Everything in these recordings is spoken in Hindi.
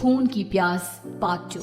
खून की प्यास पार्ट 2।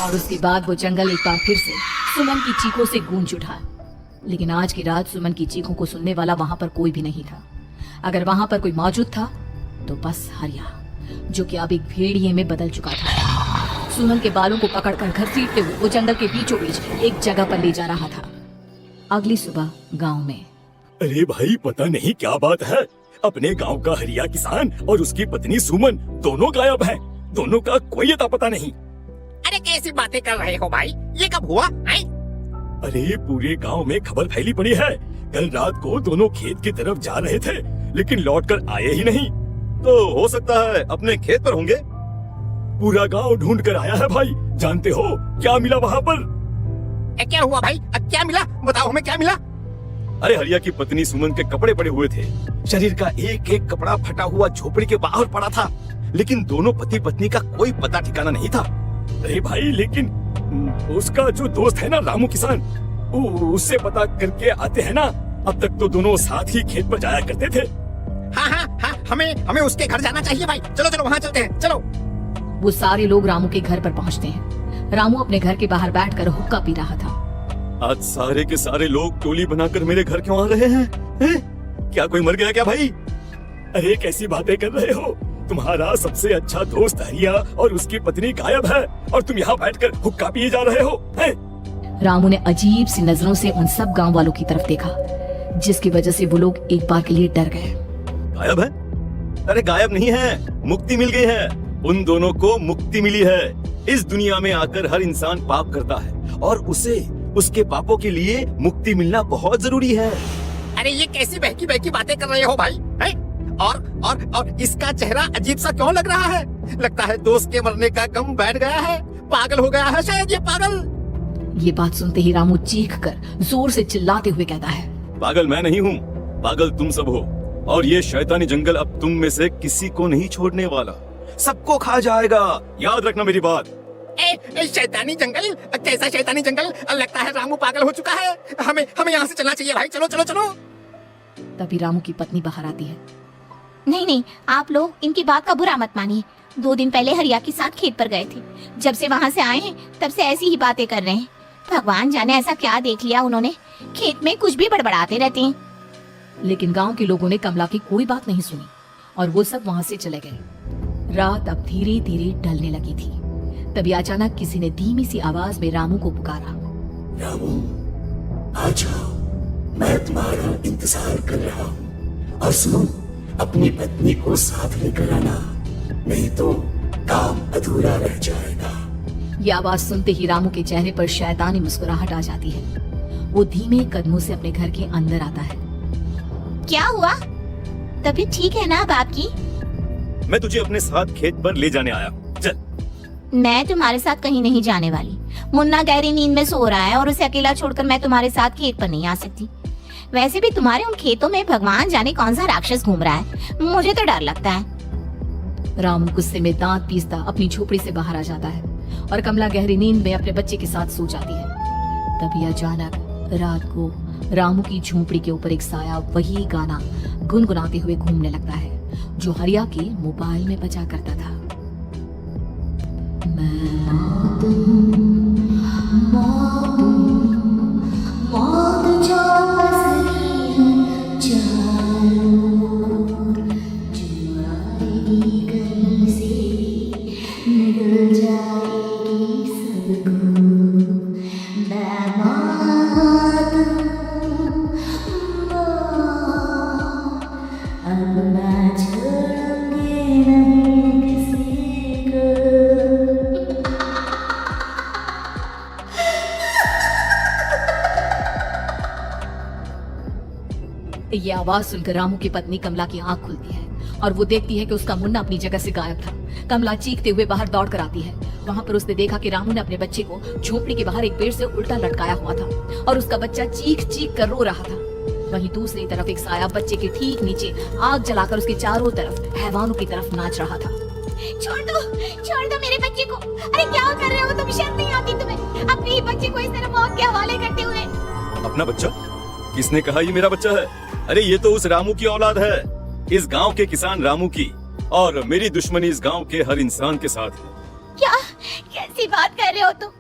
और उसके बाद वो जंगल एक बार फिर से सुमन की चीखों से गूंज उठा। लेकिन आज की रात सुमन की चीखों को सुनने वाला वहां पर कोई भी नहीं था। अगर वहां पर कोई मौजूद था तो बस हरिया, जो कि अब एक भेड़िए में बदल चुका था। सुमन के बालों को पकड़कर घसीटते हुए वो जंगल के बीचों बीच एक जगह पर ले जा रहा था। अगली सुबह गांव में। अरे भाई, पता नहीं क्या बात है, अपने गांव का हरिया किसान और उसकी पत्नी सुमन दोनों गायब हैं। दोनों का कोई अता पता नहीं। अरे कैसी बातें कर रहे हो भाई, ये कब हुआ है? अरे पूरे गांव में खबर फैली पड़ी है। कल रात को दोनों खेत की तरफ जा रहे थे, लेकिन लौटकर आए ही नहीं। तो हो सकता है अपने खेत पर होंगे। पूरा गांव ढूंढ कर आया है भाई। जानते हो क्या मिला वहाँ पर? क्या हुआ भाई, क्या मिला? बताओ हमें क्या मिला? अरे हरिया की पत्नी सुमन के कपड़े पड़े हुए थे। शरीर का एक एक कपड़ा फटा हुआ झोपड़ी के बाहर पड़ा था, लेकिन दोनों पति पत्नी का कोई पता ठिकाना नहीं था। अरे भाई, लेकिन उसका जो दोस्त है ना रामू किसान, उससे पता करके आते हैं ना। अब तक तो दोनों साथ ही खेत पर जाया करते थे। हाँ, हमें उसके घर जाना चाहिए भाई। चलो वहाँ चलते हैं, चलो। वो सारे लोग रामू के घर पर पहुंचते हैं। रामू अपने घर के बाहर बैठकर हुक्का पी रहा था। आज सारे के सारे लोग टोली बनाकर मेरे घर क्यों आ रहे हैं? क्या कोई मर गया क्या भाई? अरे कैसी बातें कर रहे हो? तुम्हारा सबसे अच्छा दोस्त हरिया और उसकी पत्नी गायब है और तुम यहाँ बैठकर हुक्का पिए जा रहे हो हैं? रामू ने अजीब सी नजरों से उन सब गांव वालों की तरफ देखा, जिसकी वजह से वो लोग एक बार के लिए डर गए। गायब है? अरे गायब नहीं है, मुक्ति मिल गई है। उन दोनों को मुक्ति मिली है। इस दुनिया में आकर हर इंसान पाप करता है और उसे उसके पापों के लिए मुक्ति मिलना बहुत जरूरी है। अरे ये कैसी बहकी बहकी बातें कर रहे हो भाई, है? और इसका चेहरा अजीब सा क्यों लग रहा है? लगता है दोस्त के मरने का गम बैठ गया है। पागल हो गया है शायद ये पागल। ये बात सुनते ही रामू चीखकर जोर से चिल्लाते हुए कहता है, पागल मैं नहीं हूँ, पागल तुम सब हो। और ये शैतानी जंगल अब तुम में से किसी को नहीं छोड़ने वाला, सबको खा जाएगा। याद रखना मेरी बात। शैतानी जंगल? कैसा शैतानी जंगल? लगता है रामू पागल हो चुका है। हमें यहाँ से चलना चाहिए भाई। चलो। तभी रामू की पत्नी बाहर आती है। नहीं, आप लोग इनकी बात का बुरा मत मानिए। 2 दिन पहले हरिया के साथ खेत पर गए थे। जब से वहाँ से आए हैं तब से ऐसी ही बातें कर रहे हैं। भगवान जाने ऐसा क्या देख लिया उन्होंने, खेत में कुछ भी बड़बड़ाते रहते हैं। लेकिन गांव के लोगों ने कमला की कोई बात नहीं सुनी और वो सब वहाँ से चले गए। रात अब धीरे धीरे ढलने लगी थी। तभी अचानक किसी ने धीमी सी आवाज में रामू को पुकारा। रामू, आ जाओ, मैं तुम्हारा इंतजार कर रहा हूँ। और सुनो, अपनी पत्नी को साथ लेकर आना, नहीं तो काम अधूरा रह जाएगा। ये आवाज सुनते ही रामू के चेहरे पर शैतानी मुस्कुराहट आ जाती है। वो धीमे कदमों से अपने घर के अंदर आता है। क्या हुआ? तबीयत ठीक है ना अब आपकी? मैं तुझे अपने साथ खेत पर ले जाने आया हूँ, चल। मैं तुम्हारे साथ कहीं नहीं जाने वाली। मुन्ना गहरी नींद में सो रहा है और उसे अकेला छोड़कर मैं तुम्हारे साथ खेत पर नहीं आ सकती। वैसे भी तुम्हारे उन खेतों में भगवान जाने कौन सा राक्षस घूम रहा है, मुझे तो डर लगता है। रामू गुस्से में दांत पीसता अपनी झोपड़ी से बाहर आ जाता है और कमला गहरी नींद में अपने बच्चे के साथ सो जाती है। तभी अचानक रात को रामू की झोपड़ी के ऊपर एक साया वही गाना गुनगुनाते हुए घूमने लगता है जो हरिया के मोबाइल में बजा करता था। ये आवाज सुनकर रामू की पत्नी कमला की आंख खुलती है और वो देखती है कि उसका मुन्ना अपनी जगह से गायब था। कमला चीखते हुए बाहर दौड़ कर आती है। वहाँ पर उसने देखा कि रामू ने अपने बच्चे को झोपड़ी के बाहर एक पेड़ से उल्टा लटकाया हुआ था और उसका बच्चा चीख चीख कर रो रहा था। वहीं दूसरी तरफ एक साया बच्चे के ठीक नीचे आग जलाकर उसके चारों तरफ हैवानों की तरफ नाच रहा था। छोड़ दो मेरे बच्चे को। अरे क्या कर रहे हो तुम? शर्म नहीं आती तुम्हें अपने ही बच्चे को इस तरह मौत के हवाले करते हुए? अपना बच्चा? किसने कहा ये मेरा बच्चा है? अरे ये तो उस रामू की औलाद है, इस गांव के किसान रामू की। और मेरी दुश्मनी इस गांव के हर इंसान के साथ है। क्या कैसी बात कर रहे हो तुम?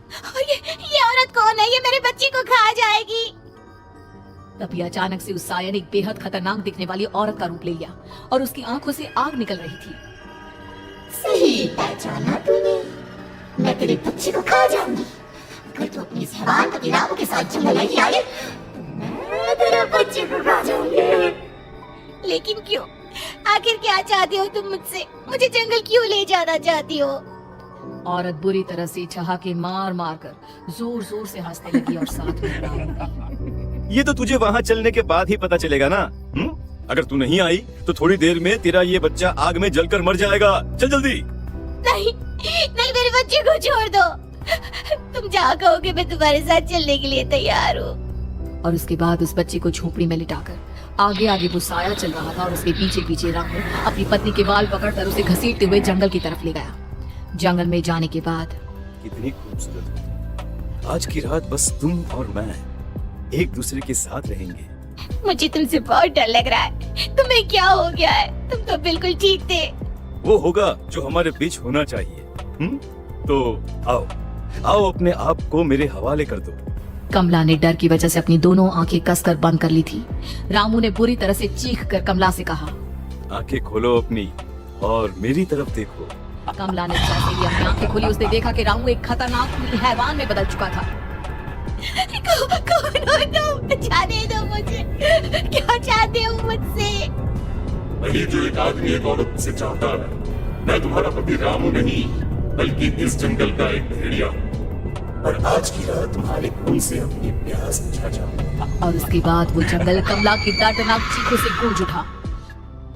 ये औरत कौन है? ये मेरे बच्चे को खा जाएगी। तभी अचानक से उस साया ने एक बेहद खतरनाक दिखने वाली औरत का रूप ले लिया और उसकी आंखों से आग निकल रही थी। सही पहचाना तूने, मैं तेरे बच्चे को खा जाऊंगी। अगर तू अपनी इस हैवान पति रामू के साथ जंगल नहीं आई तो मैं तेरे बच्चे को खा जाऊंगी। लेकिन क्यों? आखिर क्या चाहती हो तुम मुझसे? मुझे जंगल क्यों ले जाना चाहती हो? औरत बुरी तरह से ठहाके मार मार कर जोर जोर से हंसने लगी और साथ में रोने लगी। ये तो तुझे वहाँ चलने के बाद ही पता चलेगा ना। अगर तू नहीं आई तो थोड़ी देर में तेरा ये बच्चा आग में जलकर मर जाएगा। चल जल्दी। नहीं नहीं, मेरे बच्चे को छोड़ दो। तुम जहाँ कहोगे मैं तुम्हारे साथ चलने के लिए तैयार हूँ। और उसके बाद उस बच्चे को झोपड़ी में लिटाकर आगे आगे वो साया चल रहा था और उसके पीछे पीछे रामू अपनी पत्नी के बाल पकड़कर उसे घसीटते हुए जंगल की तरफ ले गया। जंगल में जाने के बाद कितनी खूबसूरत हो। आज की रात बस तुम और मैं एक दूसरे के साथ रहेंगे। मुझे तुमसे बहुत डर लग रहा है। तुम्हें क्या हो गया है? तुम तो बिल्कुल ठीक थे। वो होगा जो हमारे बीच होना चाहिए। तो आओ आओ अपने आप को मेरे हवाले कर दो। कमला ने डर की वजह से अपनी दोनों आंखें कसकर बंद कर ली थी। रामू ने बुरी तरह से चीख कर कमला से कहा, आंखें खोलो अपनी और मेरी तरफ देखो। कमला ने जैसे ही अपनी आंखें खोली उसने देखा कि रामू एक खतरनाक हैवान में बदल चुका था। कौन हो तुम? जाने दो मुझे। क्या चाहते हो मुझसे? वही जो एक आदमी एक औरत से चाहता है। मैं तुम्हारा पति रामू नहीं, बल्कि इस जंगल का एक भेड़िया हूँ और आज की रात तुम्हारे खून से अपनी प्यास बुझा जाऊंगा। और उसके बाद वो जंगल कमला की दर्दनाक चीखों से गूंज उठा।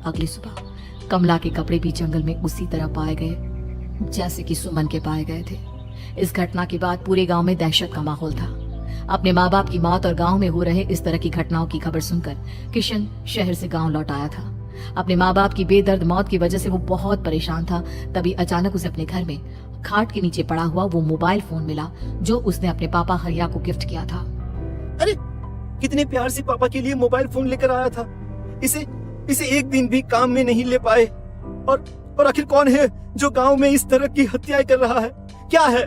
अगली सुबह कमला के कपड़े भी जंगल में उसी तरह पाए गए जैसे कि सुमन के पाए गए थे। इस घटना के बाद पूरे गांव में दहशत का माहौल था। अपने माँ बाप की मौत और गांव में हो रहे इस तरह की घटनाओं की खबर सुनकर किशन शहर से गांव लौट आया था। अपने माँ बाप की बेदर्द मौत की वजह से वो बहुत परेशान था। तभी अचानक उसे अपने घर में खाट के नीचे पड़ा हुआ वो मोबाइल फोन मिला जो उसने अपने पापा हरिया को गिफ्ट किया था। अरे कितने प्यार से पापा के लिए मोबाइल फोन लेकर आया था। इसे एक दिन भी काम में नहीं ले पाए। और आखिर कौन है जो गांव में इस तरह की हत्याएं कर रहा है? क्या है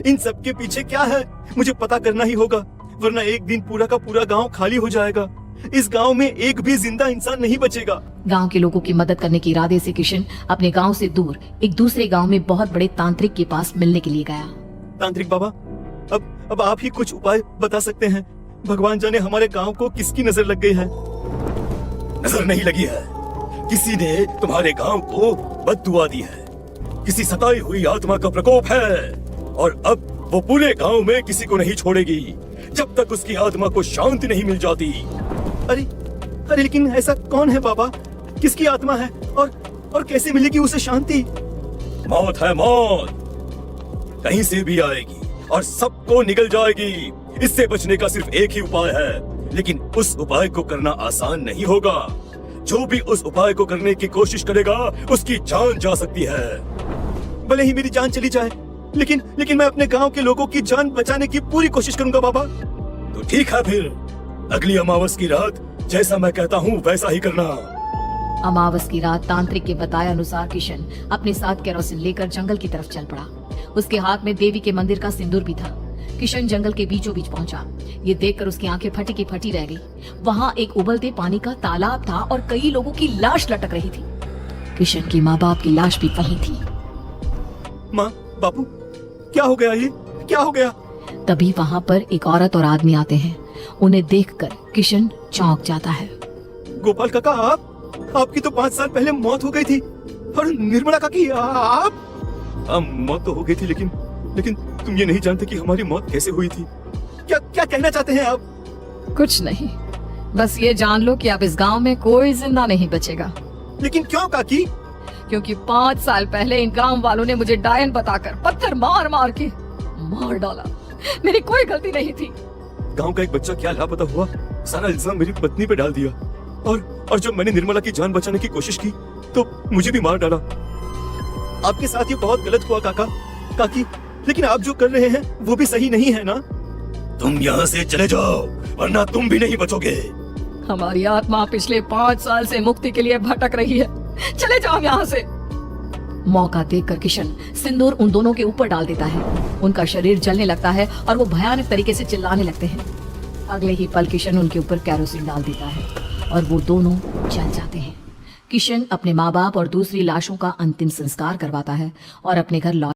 इन सब के पीछे? क्या है? मुझे पता करना ही होगा, वरना एक दिन पूरा का पूरा गांव खाली हो जाएगा। इस गांव में एक भी जिंदा इंसान नहीं बचेगा। गांव के लोगों की मदद करने के इरादे से किशन अपने गांव से दूर एक दूसरे गांव में बहुत बड़े तांत्रिक के पास मिलने के लिए गया। तांत्रिक बाबा, अब आप ही कुछ उपाय बता सकते हैं। भगवान जाने हमारे गांव को किसकी नजर लग गई है। नजर नहीं लगी है, किसी ने तुम्हारे गांव को बद्दुआ दी है। किसी सताई हुई आत्मा का प्रकोप है और अब वो पूरे गांव में किसी को नहीं छोड़ेगी जब तक उसकी आत्मा को शांति नहीं मिल जाती। अरे लेकिन ऐसा कौन है बाबा? किसकी आत्मा है और कैसे मिलेगी उसे शांति? मौत है, मौत कहीं से भी आएगी और सबको निकल जाएगी। इससे बचने का सिर्फ एक ही उपाय है, लेकिन उस उपाय को करना आसान नहीं होगा। जो भी उस उपाय को करने की कोशिश करेगा उसकी जान जा सकती है। भले ही मेरी जान चली जाए, लेकिन मैं अपने गांव के लोगों की जान बचाने की पूरी कोशिश करूंगा बाबा। तो ठीक है, फिर अगली अमावस की रात जैसा मैं कहता हूँ वैसा ही करना। अमावस की रात तांत्रिक के बताए अनुसार किशन अपने साथ केरोसिन लेकर जंगल की तरफ चल पड़ा। उसके हाथ में देवी के मंदिर का सिंदूर भी था। किशन जंगल के बीचों बीच पहुंचा। ये देखकर उसकी आंखें फटी की फटी रह गई। वहाँ एक उबलते पानी का तालाब था और कई लोगों की लाश लटक रही थी। किशन की माँ बाप की लाश भी वहीं थी। माँ, बापू, क्या हो गया? ये क्या हो गया? तभी वहाँ पर एक औरत और आदमी आते हैं। उन्हें देखकर किशन चौंक जाता है। गोपाल काका, आपकी तो 5 साल पहले मौत हो गई थी। और निर्मला काकी, आप? मौत तो हो गई थी, लेकिन तुम ये नहीं जानते कि हमारी मौत कैसे हुई थी। क्या कहना चाहते हैं आप? कुछ नहीं, बस ये जान लो कि अब इस गांव में कोई जिंदा नहीं बचेगा। लेकिन क्यों काकी? क्योंकि 5 साल पहले इन गांव वालों ने मुझे डायन बताकर पत्थर मार मार के मार डाला। मेरी कोई गलती नहीं थी। गांव का एक बच्चा क्या लापता हुआ, सारा इल्जाम मेरी पत्नी पे डाल दिया। और जब मैंने निर्मला की जान बचाने की कोशिश की तो मुझे भी मार डाला। आपके साथ ये बहुत गलत हुआ काकी, लेकिन आप जो कर रहे हैं वो भी सही नहीं है ना। तुम यहाँ से चले जाओ, वरना तुम भी नहीं बचोगे। हमारी आत्मा पिछले 5 साल से मुक्ति के लिए भटक रही है। चले जाओ यहाँ से। मौका देखकर किशन सिंदूर उन दोनों के ऊपर डाल देता है। उनका शरीर जलने लगता है और वो भयानक तरीके से चिल्लाने लगते हैं। अगले ही पल किशन उनके ऊपर कैरोसिन डाल देता है और वो दोनों जल जाते हैं। किशन अपने माँ बाप और दूसरी लाशों का अंतिम संस्कार करवाता है और अपने घर लौट